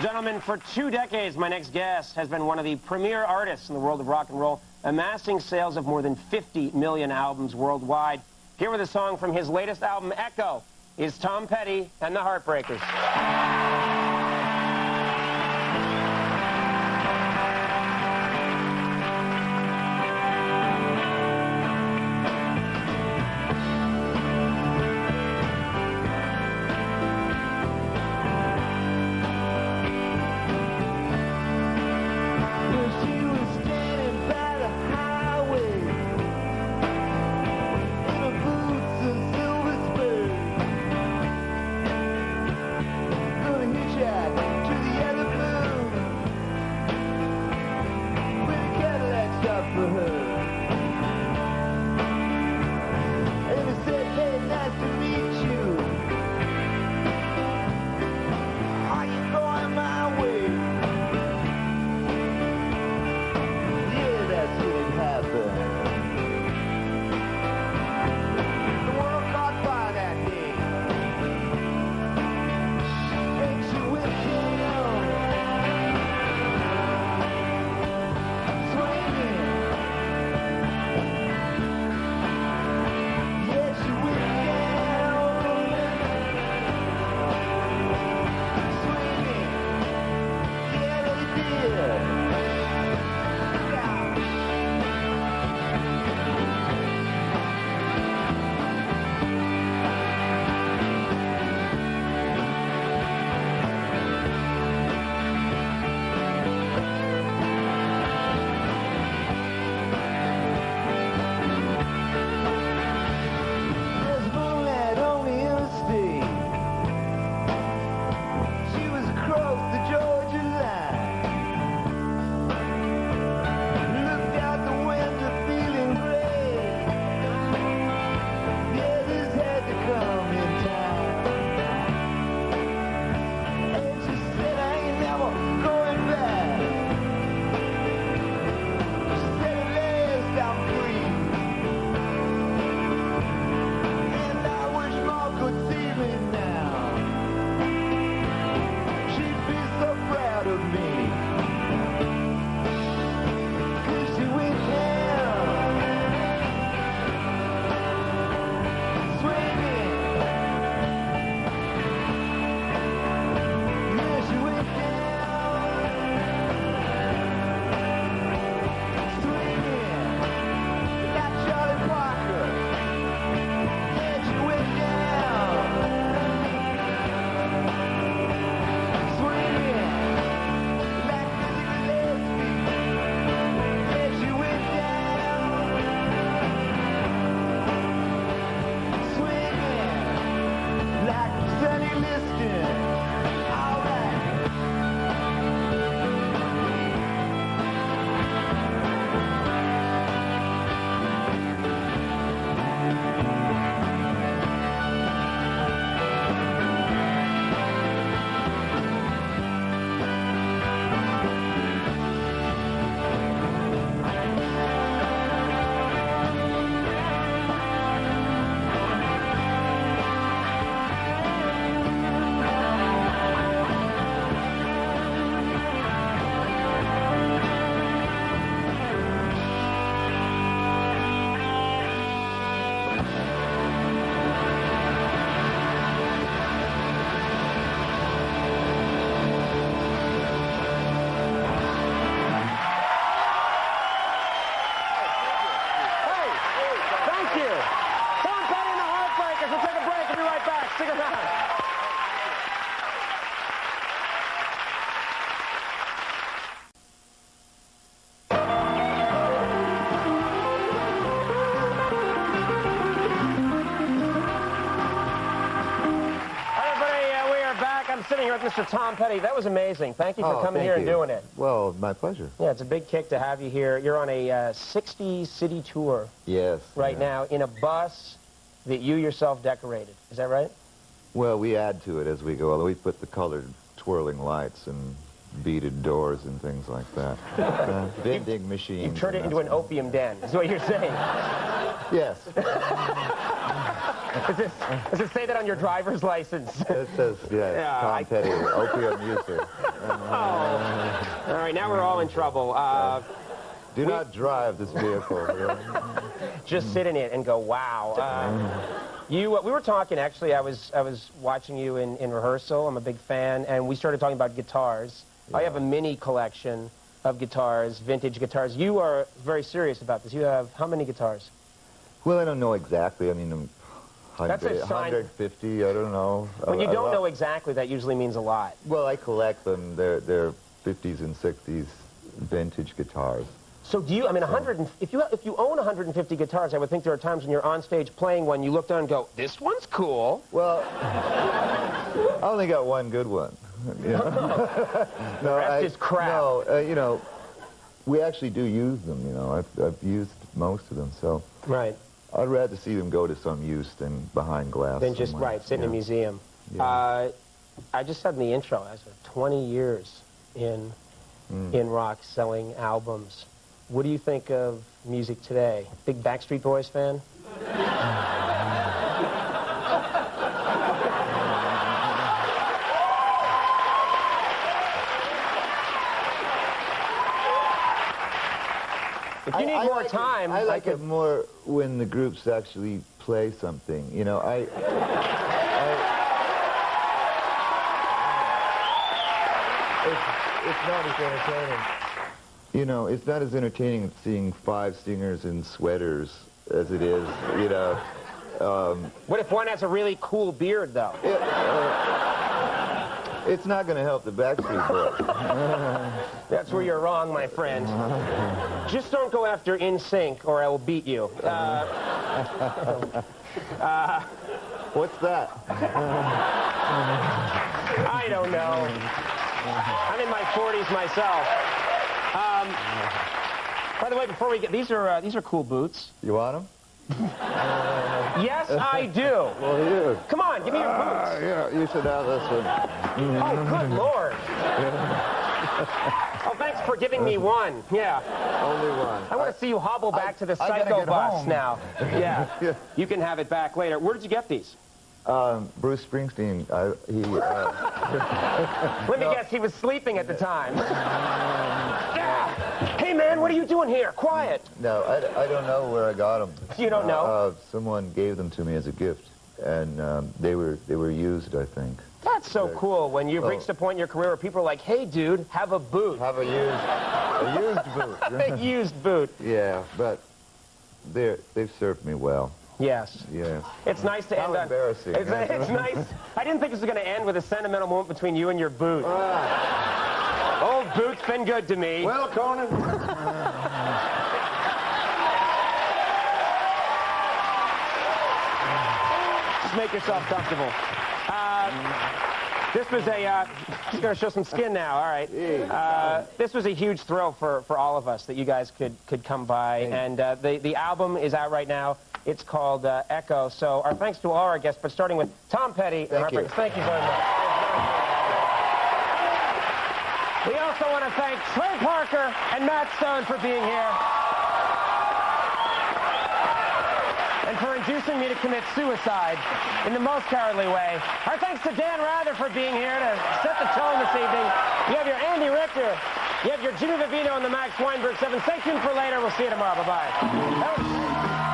and gentlemen, for 2 decades, my next guest has been one of the premier artists in the world of rock and roll, amassing sales of more than 50 million albums worldwide. Here with a song from his latest album, Echo, is Tom Petty and the Heartbreakers. Sitting here with Mr. Tom Petty. That was amazing. Thank you for coming here and doing it. Well, my pleasure. Yeah, it's a big kick to have you here. You're on a 60-city tour. Yes. Right now in a bus that you yourself decorated. Is that right? Well, we add to it as we go. We put the colored twirling lights and beaded doors and things like that. Vending machines. You've turned it into an opium den, is what you're saying. Yes. Does it say that on your driver's license? It says, yes, Tom Petty, opium user. All right, now we're all in trouble. Do not drive this vehicle. Just sit in it and go, wow. We were talking, actually, I was watching you in rehearsal. I'm a big fan, and we started talking about guitars. Yeah. I have a mini collection of guitars, vintage guitars. You are very serious about this. You have how many guitars? Well, I don't know exactly. I mean, 150, I don't know. When you don't know exactly, that usually means a lot. Well, I collect them. They're 50s and 60s vintage guitars. So do you, I mean, if you own 150 guitars, I would think there are times when you're on stage playing one, you look down and go, this one's cool. Well, I only got one good one. You know? The rest is crap. No, you know, we actually do use them, you know. I've used most of them, so. Right. I'd rather see them go to some use than behind glass. Than just, right, sit in a museum. Yeah. I just said in the intro, I said 20 years in rock, selling albums. What do you think of music today? Big Backstreet Boys fan? If you need more time, I like it more when the groups actually play something. You know, it's not as entertaining. You know, it's not as entertaining seeing 5 singers in sweaters as it is, you know. What if one has a really cool beard, though? It's not going to help the Backstreet Boys. That's where you're wrong, my friend. Just don't go after NSYNC, or I will beat you. What's that? I don't know. I'm in my 40s myself. By the way, before we get, these are cool boots. You want them? Yes, I do. Well, here. Come on, give me your boots. Yeah, you should have this one. Oh, good Lord. Oh, thanks for giving me one. Yeah. Only one. I want to see you hobble back to the Psycho bus now. Yeah. You can have it back later. Where did you get these? Bruce Springsteen, Let me guess, he was sleeping at the time. Hey, man, what are you doing here? Quiet. No, I don't know where I got them. You don't know? Someone gave them to me as a gift, and they were used, I think. That's so cool when you've reached a point in your career where people are like, hey, dude, have a boot. Have a used boot. A used boot. Yeah, but they've served me well. Yes. Yeah. It's nice to end on... How embarrassing. It's nice. I didn't think this was going to end with a sentimental moment between you and your boot. Old boot's been good to me. Well, Conan. Just make yourself comfortable. This was a... just going to show some skin now. All right. This was a huge thrill for all of us that you guys could come by. And the album is out right now. It's called Echo. So our thanks to all our guests, but starting with Tom Petty and Heartbreakers. Thank you very much. We also want to thank Trey Parker and Matt Stone for being here. And for inducing me to commit suicide in the most cowardly way. Our thanks to Dan Rather for being here to set the tone this evening. You have your Andy Richter. You have your Jimmy Vivino and the Max Weinberg 7. Stay tuned for later. We'll see you tomorrow. Bye-bye.